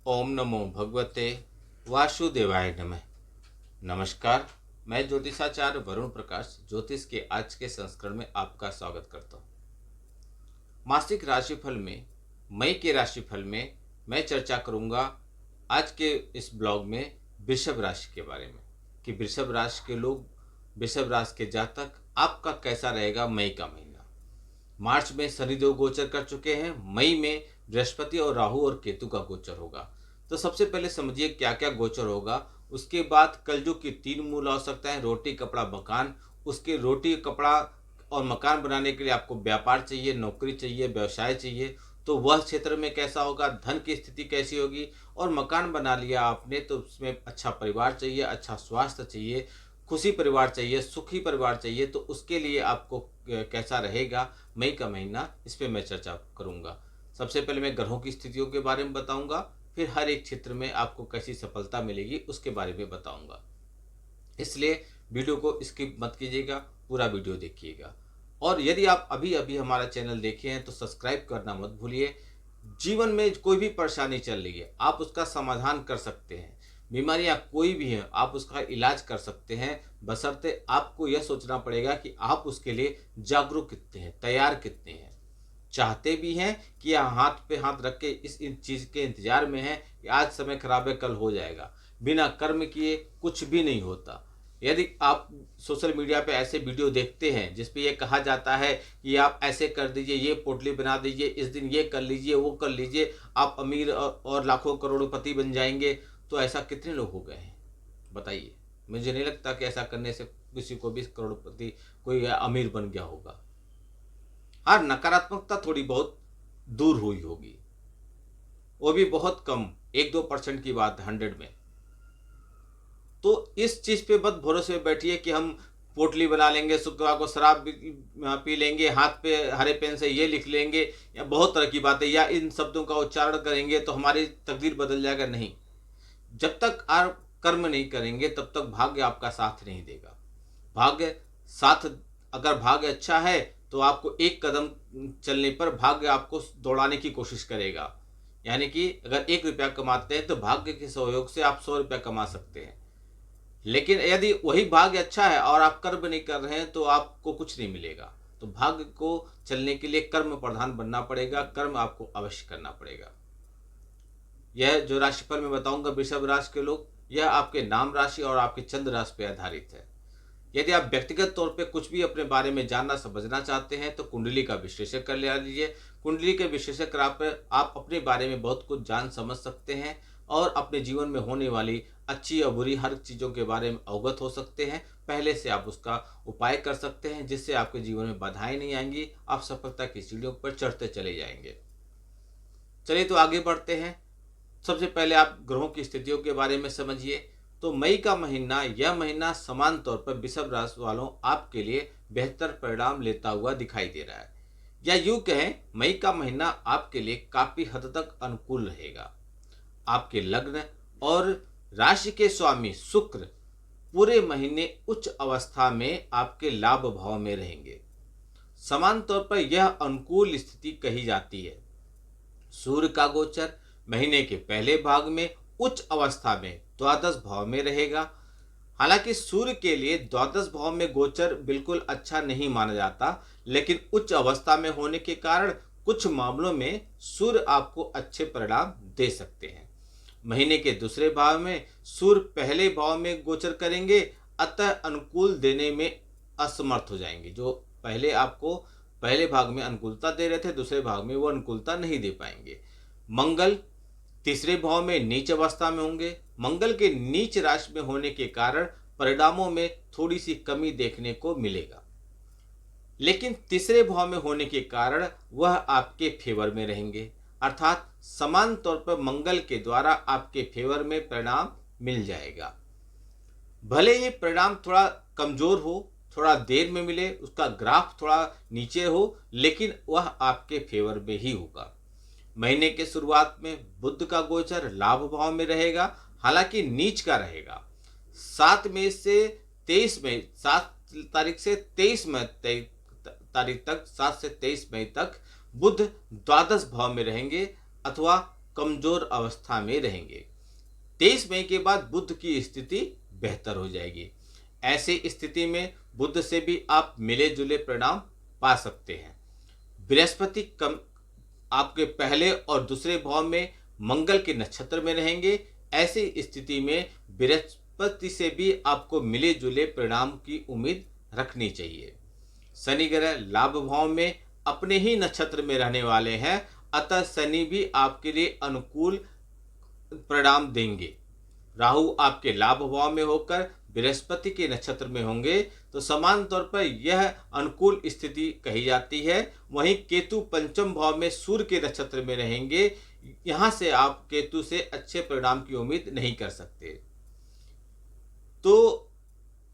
ओम नमो भगवते वासुदेवाय नमः। नमस्कार, मैं ज्योतिषाचार्य वरुण प्रकाश ज्योतिष के आज के संस्करण में आपका स्वागत करता हूँ। मासिक राशिफल में मई के राशिफल में मैं चर्चा करूँगा आज के इस ब्लॉग में वृषभ राशि के बारे में कि वृषभ राशि के लोग, वृषभ राशि के जातक आपका कैसा रहेगा मई का महीना। मार्च में शनिदेव गोचर कर चुके हैं, मई में बृहस्पति और राहु और केतु का गोचर होगा। तो सबसे पहले समझिए क्या क्या गोचर होगा। उसके बाद कलयुग की तीन मूल आवश्यकताएं, रोटी कपड़ा मकान। उसके रोटी कपड़ा और मकान बनाने के लिए आपको व्यापार चाहिए, नौकरी चाहिए, व्यवसाय चाहिए। तो वह क्षेत्र में कैसा होगा, धन की स्थिति कैसी होगी। और मकान बना लिया आपने तो उसमें अच्छा परिवार चाहिए, अच्छा स्वास्थ्य चाहिए, खुशी परिवार चाहिए, सुखी परिवार चाहिए। तो उसके लिए आपको कैसा रहेगा मई का महीना, इस पर मैं चर्चा करूंगा। सबसे पहले मैं ग्रहों की स्थितियों के बारे में बताऊंगा, फिर हर एक क्षेत्र में आपको कैसी सफलता मिलेगी उसके बारे में बताऊंगा। इसलिए वीडियो को स्किप मत कीजिएगा, पूरा वीडियो देखिएगा। और यदि आप अभी अभी हमारा चैनल देखे हैं तो सब्सक्राइब करना मत भूलिए। जीवन में कोई भी परेशानी चल रही है, आप उसका समाधान कर सकते हैं। बीमारियां कोई भी हैं, आप उसका इलाज कर सकते हैं, बशर्ते आपको यह सोचना पड़ेगा कि आप उसके लिए जागरूक कितने हैं, तैयार कितने हैं, चाहते भी हैं कि या हाथ पे हाथ रख के इस चीज के इंतजार में हैं कि आज समय खराब है कल हो जाएगा। बिना कर्म किए कुछ भी नहीं होता। यदि आप सोशल मीडिया पे ऐसे वीडियो देखते हैं जिसपे ये कहा जाता है कि आप ऐसे कर दीजिए, ये पोटली बना दीजिए, इस दिन ये कर लीजिए, वो कर लीजिए, आप अमीर और लाखों करोड़पति बन जाएंगे, तो ऐसा कितने लोग हो गए हैं बताइए। मुझे नहीं लगता कि ऐसा करने से किसी को भी करोड़पति कोई अमीर बन गया होगा। हाँ, नकारात्मकता थोड़ी बहुत दूर हुई होगी, वो भी बहुत कम, 1-2% की बात है 100 में। तो इस चीज पे मत भरोसे बैठिए कि हम पोटली बना लेंगे, शुक्रवार को शराब पी लेंगे, हाथ पे हरे पेन से ये लिख लेंगे, या बहुत तरह की बातें, या इन शब्दों का उच्चारण करेंगे तो हमारी तकदीर बदल जाएगा। नहीं, जब तक आप कर्म नहीं करेंगे तब तक भाग्य आपका साथ नहीं देगा। भाग्य साथ, अगर भाग्य अच्छा है तो आपको एक कदम चलने पर भाग्य आपको दौड़ाने की कोशिश करेगा। यानी कि अगर 1 रुपया कमाते हैं तो भाग्य के सहयोग से आप 100 रुपया कमा सकते हैं। लेकिन यदि वही भाग्य अच्छा है और आप कर्म नहीं कर रहे हैं तो आपको कुछ नहीं मिलेगा। तो भाग्य को चलने के लिए कर्म प्रधान बनना पड़ेगा, कर्म आपको अवश्य करना पड़ेगा। यह जो राशिफल में बताऊंगा वृषभ राशि के लोग, यह आपके नाम राशि और आपके चंद्र राशि पर आधारित है। यदि आप व्यक्तिगत तौर पे कुछ भी अपने बारे में जानना समझना चाहते हैं तो कुंडली का विश्लेषण कर ले लीजिए। कुंडली के विश्लेषण करा आप अपने बारे में बहुत कुछ जान समझ सकते हैं और अपने जीवन में होने वाली अच्छी और बुरी हर चीज़ों के बारे में अवगत हो सकते हैं। पहले से आप उसका उपाय कर सकते हैं जिससे आपके जीवन में बाधाएं नहीं आएंगी, आप सफलता की सीढ़ियों पर चढ़ते चले जाएंगे। चलिए तो आगे बढ़ते हैं। सबसे पहले आप ग्रहों की स्थितियों के बारे में समझिए। तो मई का महीना, यह महीना समान तौर पर वृषभ राशि वालों आपके लिए बेहतर परिणाम लेता हुआ दिखाई दे रहा है। या यूं कहें, मई का महीना आपके लिए काफी हद तक अनुकूल रहेगा। आपके लग्न और राशि के स्वामी शुक्र पूरे महीने उच्च अवस्था में आपके लाभ भाव में रहेंगे। समान तौर पर यह अनुकूल स्थिति कही जाती है। सूर्य का गोचर महीने के पहले भाग में उच्च अवस्था में द्वादश भाव में रहेगा। हालांकि सूर्य के लिए द्वादश भाव में गोचर बिल्कुल अच्छा नहीं माना जाता, लेकिन उच्च अवस्था में होने के कारण कुछ मामलों में सूर्य आपको अच्छे परिणाम दे सकते हैं। महीने के दूसरे भाव में सूर्य पहले भाव में गोचर करेंगे, अतः अनुकूल देने में असमर्थ हो जाएंगे। जो पहले आपको पहले भाग में अनुकूलता दे रहे थे, दूसरे भाग में वो अनुकूलता नहीं दे पाएंगे। मंगल तीसरे भाव में नीच अवस्था में होंगे। मंगल के नीच राशि में होने के कारण परिणामों में थोड़ी सी कमी देखने को मिलेगा, लेकिन तीसरे भाव में होने के कारण वह आपके फेवर में रहेंगे। अर्थात समान तौर पर मंगल के द्वारा आपके फेवर में परिणाम मिल जाएगा। भले ही परिणाम थोड़ा कमजोर हो, थोड़ा देर में मिले, उसका ग्राफ थोड़ा नीचे हो, लेकिन वह आपके फेवर में ही होगा। महीने के शुरुआत में बुध का गोचर लाभ भाव में रहेगा, हालांकि नीच का रहेगा। 7 मई से 23 मई 7 तारीख से 23 मई तारीख तक 7 से 23 मई तक बुध द्वादश भाव में रहेंगे अथवा कमजोर अवस्था में रहेंगे। 23 मई के बाद बुध की स्थिति बेहतर हो जाएगी। ऐसी स्थिति में बुध से भी आप मिले जुले परिणाम पा सकते हैं। बृहस्पति कम आपके पहले और दूसरे भाव में मंगल के नक्षत्र में रहेंगे। ऐसी स्थिति में बृहस्पति से भी आपको मिले जुले परिणाम की उम्मीद रखनी चाहिए। शनि ग्रह लाभ भाव में अपने ही नक्षत्र में रहने वाले हैं, अतः शनि भी आपके लिए अनुकूल परिणाम देंगे। राहु आपके लाभ भाव में होकर बृहस्पति के नक्षत्र में होंगे तो समान तौर पर यह अनुकूल स्थिति कही जाती है। वहीं केतु पंचम भाव में सूर्य के नक्षत्र में रहेंगे, यहां से आप केतु से अच्छे परिणाम की उम्मीद नहीं कर सकते। तो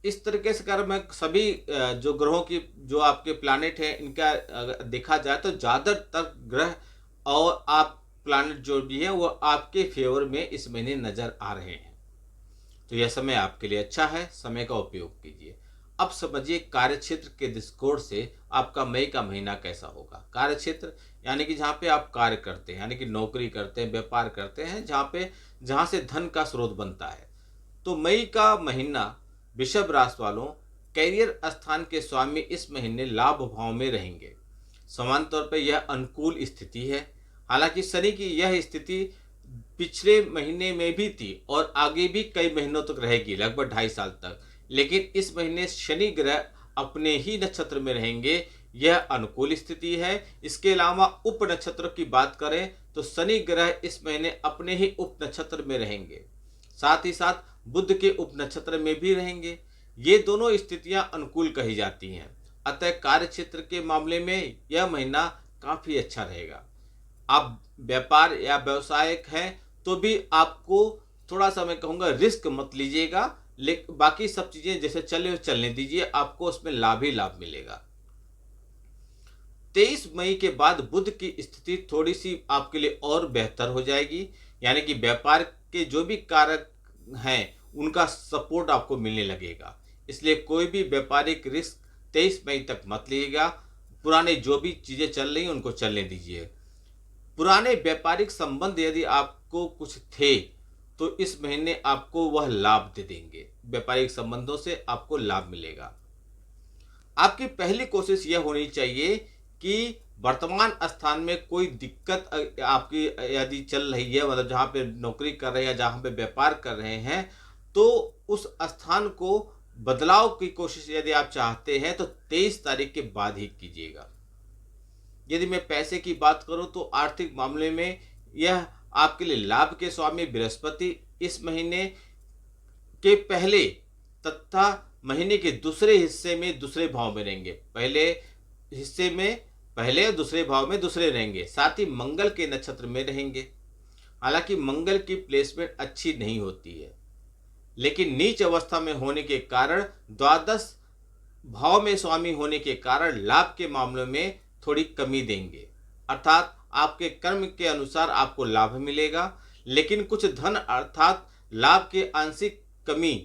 इस तरीके से अगर मैं सभी जो ग्रहों की जो आपके प्लैनेट हैं इनका अगर देखा जाए तो ज़्यादातर ग्रह और आप प्लैनेट जो भी हैं वो आपके फेवर में इस महीने नजर आ रहे हैं। तो यह समय आपके लिए अच्छा है, समय का उपयोग कीजिए। अब समझिए कार्यक्षेत्र के दृष्टिकोण से आपका मई का महीना कैसा होगा। कार्यक्षेत्र यानी कि जहाँ पे आप कार्य करते हैं, यानी कि नौकरी करते हैं, व्यापार करते हैं, जहाँ से धन का स्रोत बनता है। तो मई का महीना वृषभ राशि वालों कैरियर स्थान के स्वामी इस महीने लाभ भाव में रहेंगे। समान तौर पर यह अनुकूल स्थिति है। हालांकि शनि की यह स्थिति पिछले महीने में भी थी और आगे भी कई महीनों तक रहेगी, लगभग 2.5 साल तक। लेकिन इस महीने शनि ग्रह अपने ही नक्षत्र में रहेंगे, यह अनुकूल स्थिति है। इसके अलावा उप नक्षत्र की बात करें तो शनि ग्रह इस महीने अपने ही उप नक्षत्र में रहेंगे, साथ ही साथ बुध के उप नक्षत्र में भी रहेंगे। ये दोनों स्थितियां अनुकूल कही जाती हैं। अतः कार्य क्षेत्र के मामले में यह महीना काफी अच्छा रहेगा। आप व्यापार या व्यवसायिक हैं तो भी आपको थोड़ा सा मैं कहूँगा रिस्क मत लीजिएगा, लेकिन बाकी सब चीजें जैसे चलने दीजिए, आपको उसमें लाभ ही लाभ मिलेगा। 23 मई के बाद बुध की स्थिति थोड़ी सी आपके लिए और बेहतर हो जाएगी, यानी कि व्यापार के जो भी कारक हैं उनका सपोर्ट आपको मिलने लगेगा। इसलिए कोई भी व्यापारिक रिस्क 23 मई तक मत लीजिएगा। पुराने जो भी चीजें चल रही हैं उनको चलने दीजिए। पुराने व्यापारिक संबंध यदि आपको कुछ थे तो इस महीने आपको वह लाभ दे देंगे। व्यापारिक संबंधों से आपको लाभ मिलेगा। आपकी पहली कोशिश यह होनी चाहिए कि वर्तमान स्थान में कोई दिक्कत आपकी यदि चल रही है, मतलब जहाँ पे नौकरी कर रहे हैं या जहाँ पे व्यापार कर रहे हैं, तो उस स्थान को बदलाव की कोशिश यदि आप चाहते हैं तो 23 तारीख के बाद ही कीजिएगा। यदि मैं पैसे की बात करूं तो आर्थिक मामले में यह आपके लिए लाभ के स्वामी बृहस्पति इस महीने के पहले तथा महीने के दूसरे हिस्से में दूसरे भाव में रहेंगे। पहले हिस्से में पहले और दूसरे भाव में दूसरे रहेंगे, साथ ही मंगल के नक्षत्र में रहेंगे। हालांकि मंगल की प्लेसमेंट अच्छी नहीं होती है, लेकिन नीच अवस्था में होने के कारण द्वादश भाव में स्वामी होने के कारण लाभ के मामलों में थोड़ी कमी देंगे। अर्थात आपके कर्म के अनुसार आपको लाभ मिलेगा, लेकिन कुछ धन अर्थात लाभ के आंशिक कमी,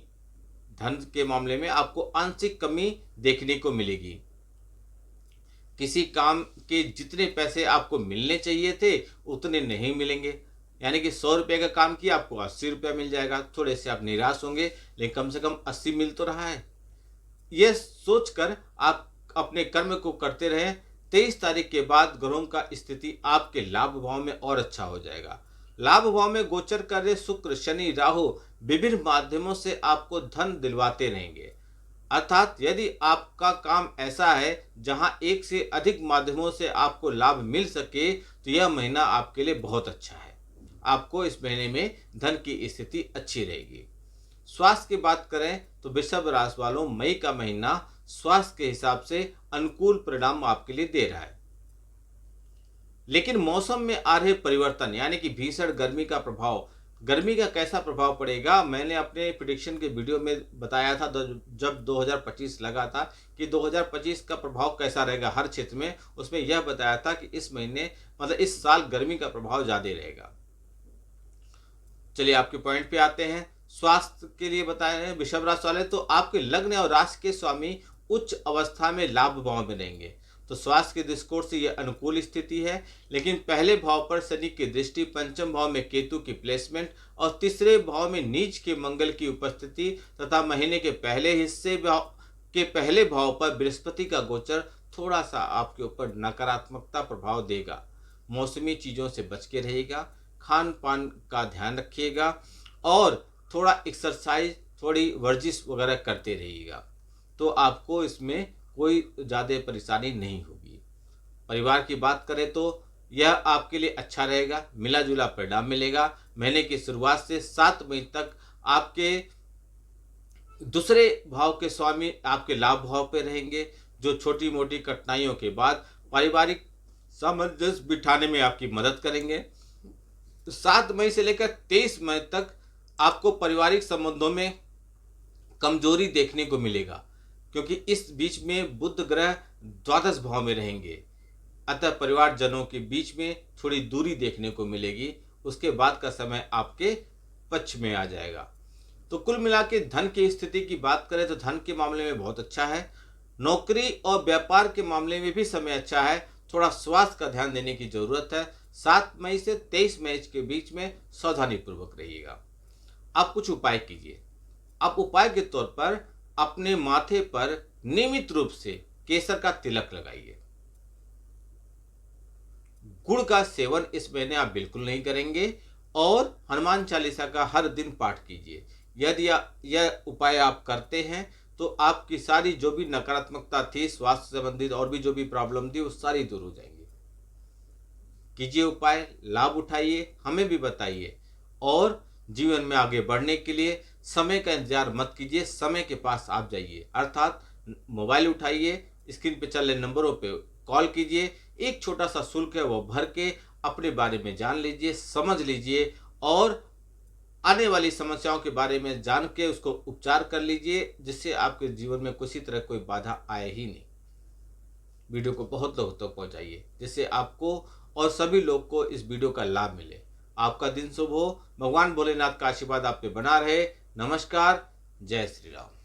धन के मामले में आपको आंशिक कमी देखने को मिलेगी। किसी काम के जितने पैसे आपको मिलने चाहिए थे उतने नहीं मिलेंगे, यानी कि 100 रुपये का काम किया आपको 80 रुपया मिल जाएगा। थोड़े से आप निराश होंगे, लेकिन कम से कम 80 मिल तो रहा है। यह सोचकर आप अपने कर्म को करते रहें। 23 तारीख के बाद ग्रहों का स्थिति आपके लाभ भाव में और अच्छा हो जाएगा। लाभ भाव में गोचर कर रहे शुक्र, शनि, राहु विभिन्न माध्यमों से आपको धन दिलवाते रहेंगे। अर्थात यदि आपका काम ऐसा है जहां एक से अधिक माध्यमों से आपको लाभ मिल सके तो यह महीना आपके लिए बहुत अच्छा है। आपको इस महीने में धन की स्थिति अच्छी रहेगी। स्वास्थ्य की बात करें तो वृषभ राशि वालों मई का महीना स्वास्थ्य के हिसाब से अनुकूल परिणाम आपके लिए दे रहा है, लेकिन मौसम में आ रहे परिवर्तन यानी कि भीषण गर्मी का प्रभाव, गर्मी का कैसा प्रभाव पड़ेगा मैंने अपने प्रेडिक्शन के वीडियो में बताया था। जब 2025 लगा था कि 2025 का प्रभाव कैसा रहेगा हर क्षेत्र में, उसमें यह बताया था कि इस महीने मतलब इस साल गर्मी का प्रभाव ज्यादा रहेगा। चलिए आपके पॉइंट पे आते हैं। स्वास्थ्य के लिए बताए हैं वृषभ राशि वाले, तो आपके लग्न और राशि के स्वामी उच्च अवस्था में लाभ भाव में रहेंगे। तो स्वास्थ्य के दृष्टिकोण से यह अनुकूल स्थिति है। लेकिन पहले भाव पर शनि की दृष्टि, पंचम भाव में केतु की प्लेसमेंट और तीसरे भाव में नीच के मंगल की उपस्थिति तथा महीने के पहले हिस्से के पहले भाव पर बृहस्पति का गोचर थोड़ा सा आपके ऊपर नकारात्मकता प्रभाव देगा। मौसमी चीज़ों से बच के रहिएगा, खान पान का ध्यान रखिएगा और थोड़ा एक्सरसाइज, थोड़ी वर्जिश वगैरह करते रहिएगा, तो आपको इसमें कोई ज़्यादा परेशानी नहीं होगी। परिवार की बात करें तो यह आपके लिए अच्छा रहेगा, मिला जुला परिणाम मिलेगा। महीने की शुरुआत से 7 मई तक आपके दूसरे भाव के स्वामी आपके लाभ भाव पे रहेंगे, जो छोटी मोटी कठिनाइयों के बाद पारिवारिक सामंजस्य बिठाने में आपकी मदद करेंगे। 7 मई से लेकर 23 मई तक आपको पारिवारिक संबंधों में कमजोरी देखने को मिलेगा, क्योंकि इस बीच में बुध ग्रह द्वादश भाव में रहेंगे। अतः परिवारजनों के बीच में थोड़ी दूरी देखने को मिलेगी। उसके बाद का समय आपके पक्ष में आ जाएगा। तो कुल मिला के धन की स्थिति की बात करें तो धन के मामले में बहुत अच्छा है। नौकरी और व्यापार के मामले में भी समय अच्छा है। थोड़ा स्वास्थ्य का ध्यान देने की जरूरत है। 7 मई से 23 मई के बीच में सावधानी पूर्वक रहिएगा। आप कुछ उपाय कीजिए। आप उपाय के तौर पर अपने माथे पर नियमित रूप से केसर का तिलक लगाइए। गुड़ का सेवन इस महीने आप बिल्कुल नहीं करेंगे और हनुमान चालीसा का हर दिन पाठ कीजिए। यदि यह उपाय आप करते हैं तो आपकी सारी जो भी नकारात्मकता थी, स्वास्थ्य संबंधित और भी जो भी प्रॉब्लम थी, वो सारी दूर हो जाएंगी। कीजिए उपाय, लाभ उठाइए, हमें भी बताइए। और जीवन में आगे बढ़ने के लिए समय का इंतजार मत कीजिए, समय के पास आप जाइए। अर्थात मोबाइल उठाइए, स्क्रीन पे चल रहे नंबरों पे कॉल कीजिए। एक छोटा सा शुल्क है, वो भर के अपने बारे में जान लीजिए, समझ लीजिए और आने वाली समस्याओं के बारे में जान के उसको उपचार कर लीजिए, जिससे आपके जीवन में किसी तरह कोई बाधा आए ही नहीं। वीडियो को बहुत लोगों तक पहुंचाइए, जिससे आपको और सभी लोग को इस वीडियो का लाभ मिले। आपका दिन शुभ हो। भगवान भोलेनाथ का आशीर्वाद आप पे बना रहे। नमस्कार। जय श्री राम।